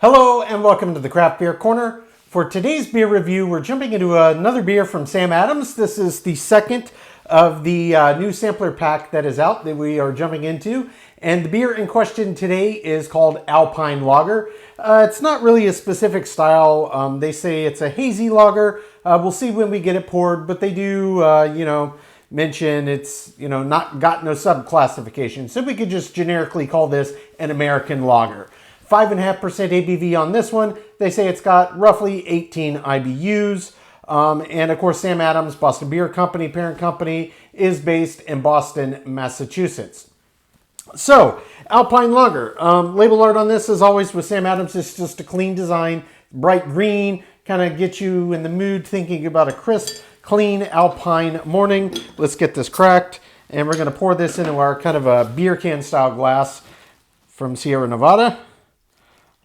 Hello and welcome to the Craft Beer Corner. For today's beer review, we're jumping into another beer from Sam Adams. This is the second of the new sampler pack that is out that we are jumping into. And the beer in question today is called Alpine Lager. It's not really a specific style. They say it's a hazy lager. We'll see when we get it poured, but they do, mention it's, not got no sub-classification. So we could just generically call this an American lager. 5.5% ABV on this one. They say it's got roughly 18 IBUs. And of course, Sam Adams, Boston Beer Company, parent company, is based in Boston, Massachusetts. So, Alpine Lager. Label art on this, as always with Sam Adams, is just a clean design. Bright green, kind of get you in the mood thinking about a crisp, clean Alpine morning. Let's get this cracked. And we're going to pour this into our kind of a beer can style glass from Sierra Nevada.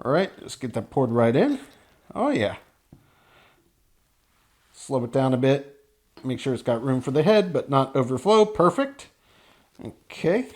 All right, just get that poured right in. Oh yeah. Slow it down a bit. Make sure it's got room for the head, but not overflow. Perfect. Okay.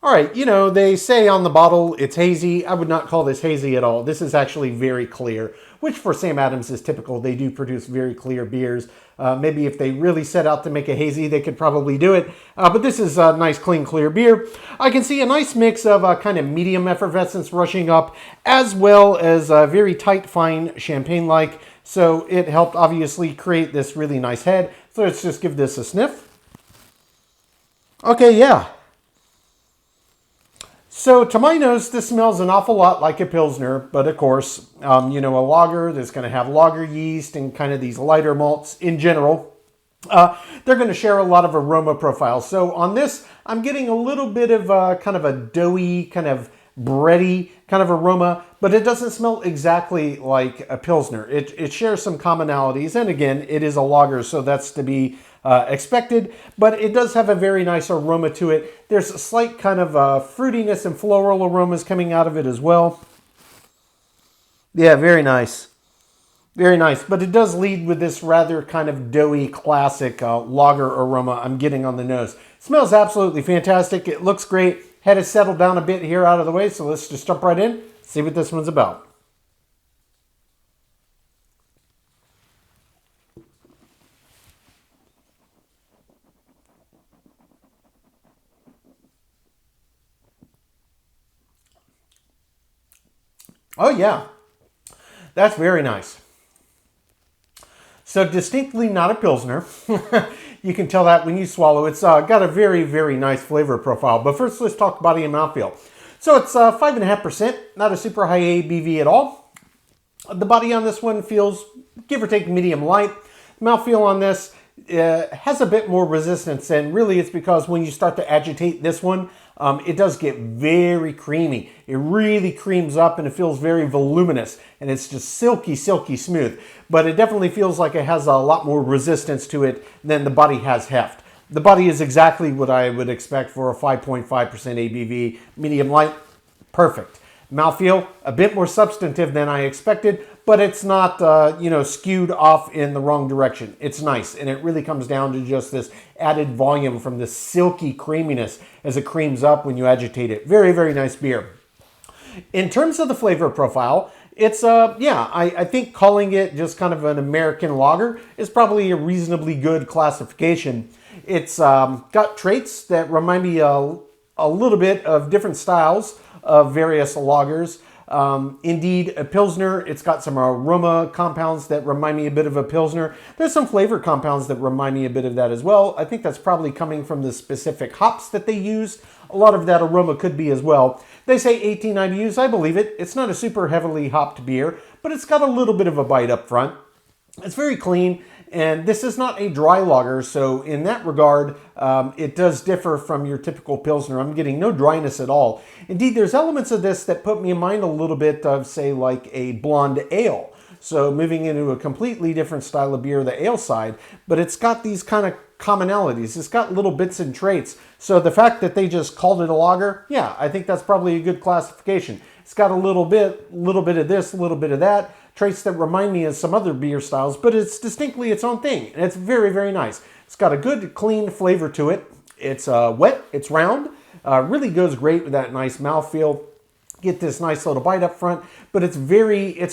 All right, they say on the bottle it's hazy. I would not call this hazy at all. This is actually very clear, which for Sam Adams is typical. They do produce very clear beers. Maybe if they really set out to make a hazy, they could probably do it. But this is a nice, clean, clear beer. I can see a nice mix of kind of medium effervescence rushing up, as well as very tight, fine champagne-like. So it helped obviously create this really nice head. So let's just give this a sniff. Okay, yeah. So to my nose, this smells an awful lot like a Pilsner, but of course, a lager that's going to have lager yeast and kind of these lighter malts in general. They're going to share a lot of aroma profiles. So on this, I'm getting a little bit of kind of a doughy, kind of bready kind of aroma, but it doesn't smell exactly like a Pilsner. It shares some commonalities, and again, it is a lager, so that's to be expected, but it does have a very nice aroma to it. There's a slight kind of fruitiness and floral aromas coming out of it as well. Yeah, very nice. Very nice, but it does lead with this rather kind of doughy, classic lager aroma I'm getting on the nose. It smells absolutely fantastic. It looks great. Head has settled down a bit here out of the way, so let's just jump right in, see what this one's about. Oh yeah, that's very nice. So distinctly not a Pilsner. You can tell that when you swallow. It's got a very, very nice flavor profile. But first, let's talk body and mouthfeel. So it's 5.5%, not a super high ABV at all. The body on this one feels, give or take, medium light. Mouthfeel on this has a bit more resistance, and really it's because when you start to agitate this one, it does get very creamy. It really creams up and it feels very voluminous, and it's just silky, silky smooth. But it definitely feels like it has a lot more resistance to it than the body has heft. The body is exactly what I would expect for a 5.5% ABV, medium light, perfect. Mouthfeel, a bit more substantive than I expected, but it's not, skewed off in the wrong direction. It's nice, and it really comes down to just this added volume from the silky creaminess as it creams up when you agitate it. Very, very nice beer. In terms of the flavor profile, it's, I think calling it just kind of an American lager is probably a reasonably good classification. It's got traits that remind me a little bit of different styles of various lagers. Indeed, a Pilsner, it's got some aroma compounds that remind me a bit of a Pilsner. There's some flavor compounds that remind me a bit of that as well. I think that's probably coming from the specific hops that they use. A lot of that aroma could be as well. They say 18 IBUs, I believe it. It's not a super heavily hopped beer, but it's got a little bit of a bite up front. It's very clean, and this is not a dry lager, so in that regard, it does differ from your typical Pilsner. I'm getting no dryness at all. Indeed, there's elements of this that put me in mind a little bit of, say, like a blonde ale. So moving into a completely different style of beer, the ale side, but it's got these kind of commonalities. It's got little bits and traits. So the fact that they just called it a lager, yeah, I think that's probably a good classification. It's got a little bit of this, a little bit of that, traits that remind me of some other beer styles, but it's distinctly its own thing, and it's very, very nice. It's got a good, clean flavor to it. It's wet, it's round, really goes great with that nice mouthfeel. get this nice little bite up front, but it's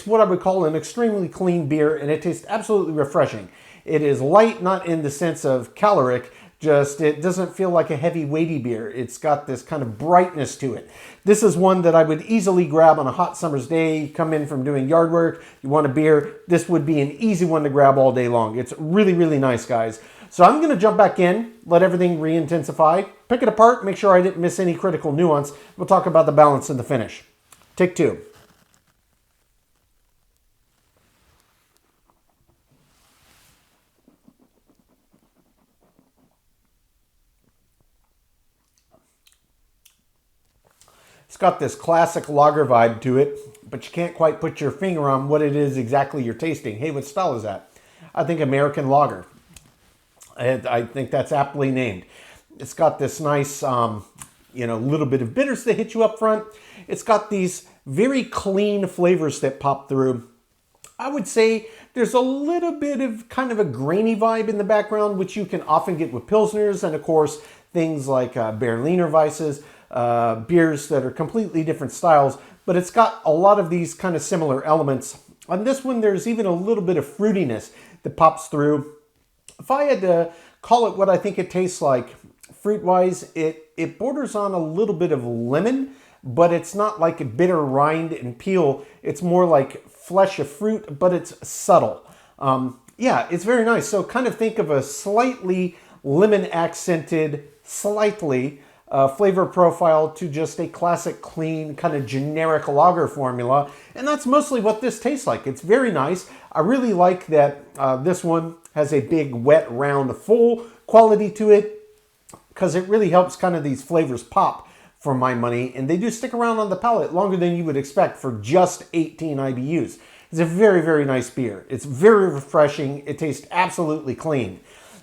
what I would call an extremely clean beer, and it tastes absolutely refreshing. It is light, not in the sense of caloric, just it doesn't feel like a heavy weighty beer. It's got this kind of brightness to it. This is one that I would easily grab on a hot summer's day. You come in from doing yard work, you want a beer, this would be an easy one to grab all day long. It's really, really nice, guys. So I'm going to jump back in, let everything re-intensify, pick it apart, make sure I didn't miss any critical nuance. We'll talk about the balance and the finish. Take two. It's got this classic lager vibe to it, but you can't quite put your finger on what it is exactly you're tasting. Hey, what style is that? I think American lager. I think that's aptly named. It's got this nice, little bit of bitters that hit you up front. It's got these very clean flavors that pop through. I would say there's a little bit of kind of a grainy vibe in the background, which you can often get with Pilsners, and of course, things like Berliner Weisses, beers that are completely different styles, but it's got a lot of these kind of similar elements. On this one, there's even a little bit of fruitiness that pops through. If I had to call it what I think it tastes like, fruit-wise, it borders on a little bit of lemon, but it's not like a bitter rind and peel. It's more like flesh of fruit, but it's subtle. Yeah, it's very nice. So kind of think of a slightly lemon-accented, slightly flavor profile to just a classic, clean, kind of generic lager formula. And that's mostly what this tastes like. It's very nice. I really like that this one has a big, wet, round, full quality to it, because it really helps kind of these flavors pop for my money. And they do stick around on the palate longer than you would expect for just 18 IBUs. It's a very, very nice beer. It's very refreshing. It tastes absolutely clean.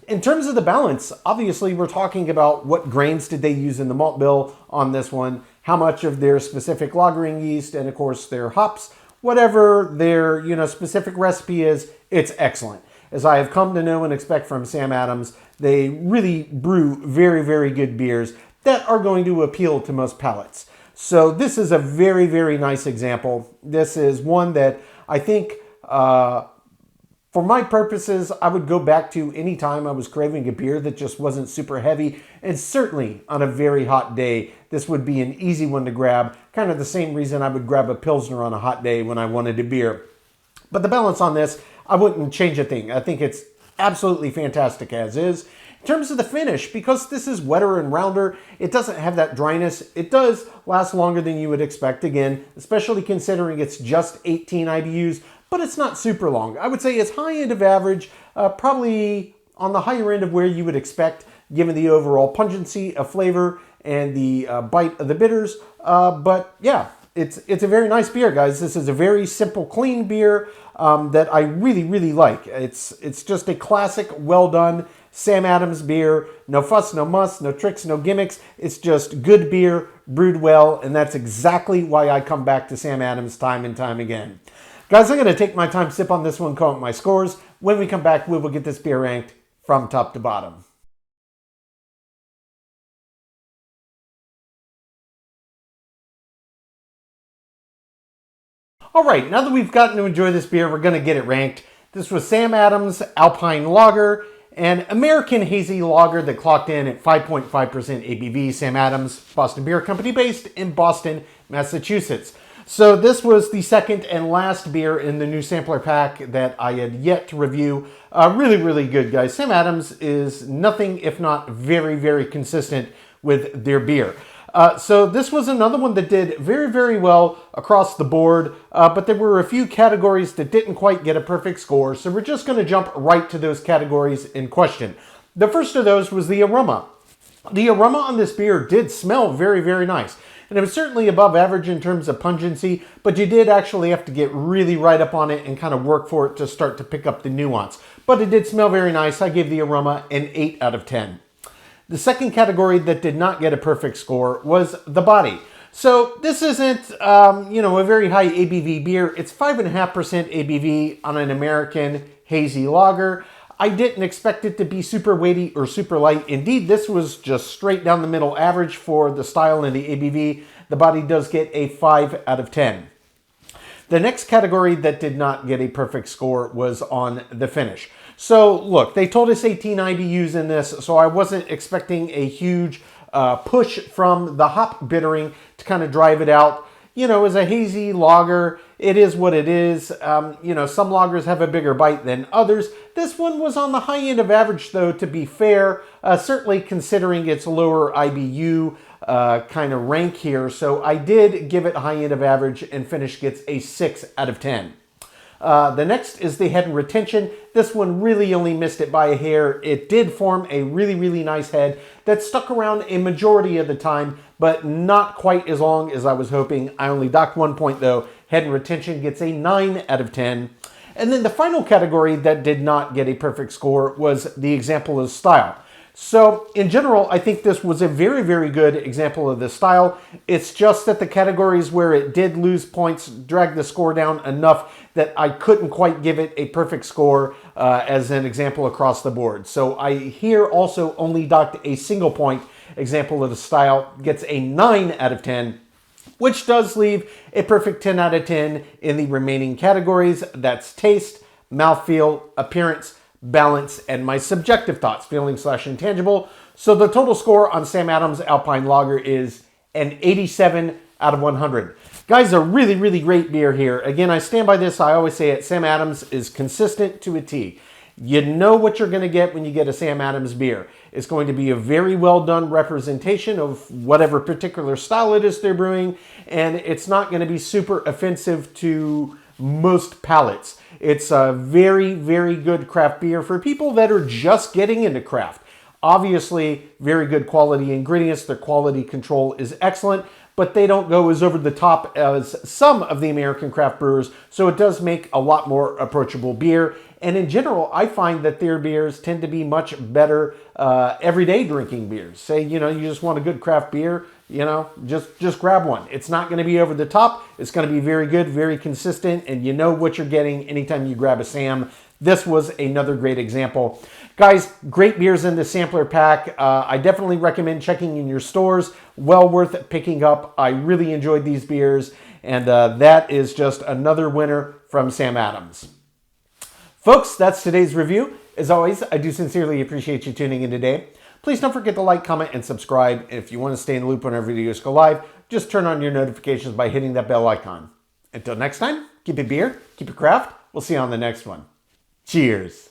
In terms of the balance, obviously we're talking about what grains did they use in the malt bill on this one, how much of their specific lagering yeast, and of course their hops. Whatever their specific recipe is, it's excellent. As I have come to know and expect from Sam Adams, they really brew very, very good beers that are going to appeal to most palates. So this is a very, very nice example. This is one that I think, for my purposes, I would go back to any time I was craving a beer that just wasn't super heavy. And certainly on a very hot day, this would be an easy one to grab. Kind of the same reason I would grab a Pilsner on a hot day when I wanted a beer. But the balance on this, I wouldn't change a thing. I think it's absolutely fantastic as is. In terms of the finish, because this is wetter and rounder, it doesn't have that dryness. It does last longer than you would expect, again, especially considering it's just 18 IBUs, but it's not super long. I would say it's high end of average, probably on the higher end of where you would expect, given the overall pungency of flavor and the bite of the bitters. But yeah, it's a very nice beer, guys. This is a very simple, clean beer that I really, really like. It's just a classic, well done Sam Adams beer. No fuss, no muss, no tricks, no gimmicks. It's just good beer, brewed well, and that's exactly why I come back to Sam Adams time and time again. Guys, I'm going to take my time, sip on this one, call up my scores. When we come back, we will get this beer ranked from top to bottom. All right, now that we've gotten to enjoy this beer, we're going to get it ranked. This was Sam Adams Alpine Lager, an American hazy lager that clocked in at 5.5% ABV. Sam Adams, Boston Beer Company based in Boston, Massachusetts. So this was the second and last beer in the new sampler pack that I had yet to review. Really, really good, guys. Sam Adams is nothing if not very, very consistent with their beer. So this was another one that did very, very well across the board, but there were a few categories that didn't quite get a perfect score, so we're just going to jump right to those categories in question. The first of those was the aroma. The aroma on this beer did smell very, very nice, and it was certainly above average in terms of pungency, but you did actually have to get really right up on it and kind of work for it to start to pick up the nuance. But it did smell very nice. I gave the aroma an 8 out of 10. The second category that did not get a perfect score was the body. So this isn't, a very high ABV beer. It's 5.5% ABV on an American hazy lager. I didn't expect it to be super weighty or super light. Indeed, this was just straight down the middle average for the style and the ABV. The body does get a 5 out of 10. The next category that did not get a perfect score was on the finish. So look, they told us 18 IBUs in this, so I wasn't expecting a huge push from the hop bittering to kind of drive it out. You know, as a hazy lager, it is what it is. You know, some lagers have a bigger bite than others. This one was on the high end of average, though, to be fair, certainly considering its lower IBU kind of rank here. So I did give it high end of average, and finish gets a 6 out of 10. The next is the head and retention. This one really only missed it by a hair. It did form a really, really nice head that stuck around a majority of the time, but not quite as long as I was hoping. I only docked 1 point though. Head and retention gets a 9 out of 10. And then the final category that did not get a perfect score was the example of style. So in general, I think this was a very, very good example of the style. It's just that the categories where it did lose points dragged the score down enough that I couldn't quite give it a perfect score as an example across the board. So I here also only docked a single point. Example of the style gets a 9 out of 10, which does leave a perfect 10 out of 10 in the remaining categories. That's taste, mouthfeel, appearance, balance, and my subjective thoughts, feeling/intangible. So the total score on Sam Adams Alpine Lager is an 87 out of 100. Guys, a really, really great beer here. Again, I stand by this. I always say it. Sam Adams is consistent to a T. You know what you're going to get when you get a Sam Adams beer. It's going to be a very well done representation of whatever particular style it is they're brewing, and it's not going to be super offensive to most palates. It's a very, very good craft beer for people that are just getting into craft. Obviously, very good quality ingredients. Their quality control is excellent, but they don't go as over the top as some of the American craft brewers, so it does make a lot more approachable beer. And in general, I find that their beers tend to be much better everyday drinking beers. Say, you know, you just want a good craft beer, you know, just grab one. It's not going to be over the top. It's going to be very good, very consistent, and you know what you're getting anytime you grab a Sam. This was another great example. Guys, great beers in the sampler pack. I definitely recommend checking in your stores. Well worth picking up. I really enjoyed these beers, and that is just another winner from Sam Adams. Folks, that's today's review. As always, I do sincerely appreciate you tuning in today. Please don't forget to like, comment, and subscribe. And if you want to stay in the loop when our videos go live, just turn on your notifications by hitting that bell icon. Until next time, keep it beer, keep it craft. We'll see you on the next one. Cheers.